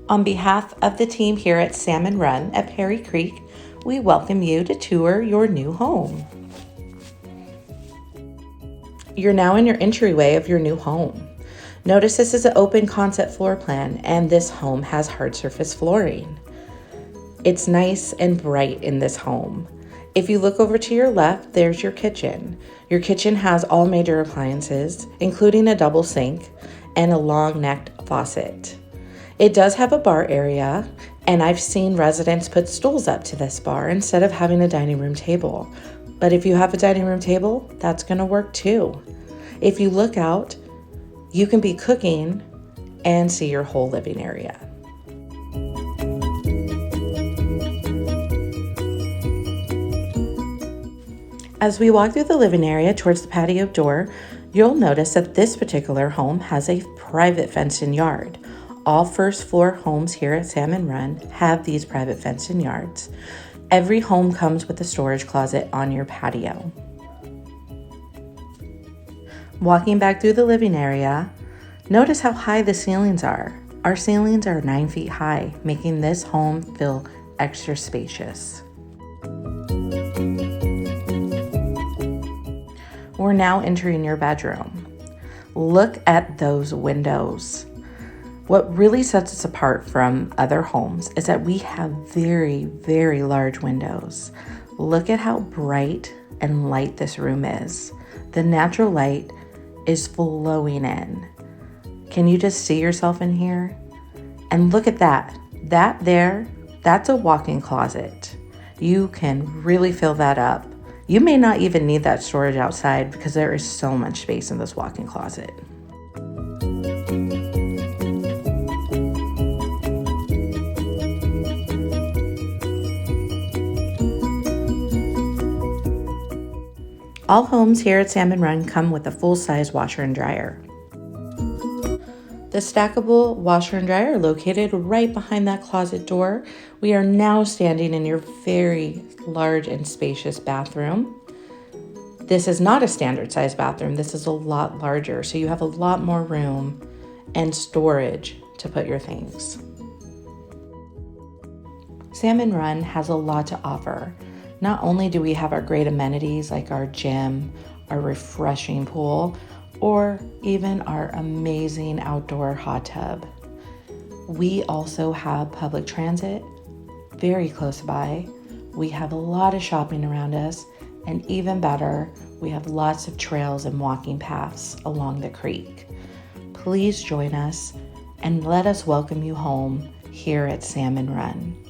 On behalf of the team here at Salmon Run at Perry Creek, we welcome you to tour your new home. You're now in your entryway of your new home. Notice this is an open concept floor plan, and this home has hard surface flooring. It's nice and bright in this home. If you look over to your left, there's your kitchen. Your kitchen has all major appliances, including a double sink and a long-necked faucet. It does have a bar area, and I've seen residents put stools up to this bar instead of having a dining room table. But if you have a dining room table, that's going to work too. If you look out, you can be cooking and see your whole living area. As we walk through the living area towards the patio door, you'll notice that this particular home has a private fenced-in yard. All first floor homes here at Salmon Run have these private fenced-in yards. Every home comes with a storage closet on your patio. Walking back through the living area, notice how high the ceilings are. Our ceilings are 9 feet high, making this home feel extra spacious. We're now entering your bedroom. Look at those windows. What really sets us apart from other homes is that we have very, very large windows. Look at how bright and light this room is. The natural light is flowing in. Can you just see yourself in here? And look at that. That's a walk-in closet. You can really fill that up. You may not even need that storage outside because there is so much space in this walk-in closet. All homes here at Salmon Run come with a full-size washer and dryer. The stackable washer and dryer are located right behind that closet door. We are now standing in your very large and spacious bathroom. This is not a standard size bathroom. This is a lot larger, so you have a lot more room and storage to put your things. Salmon Run has a lot to offer. Not only do we have our great amenities like our gym, our refreshing pool, or even our amazing outdoor hot tub. We also have public transit very close by. We have a lot of shopping around us, and even better, we have lots of trails and walking paths along the creek. Please join us and let us welcome you home here at Salmon Run.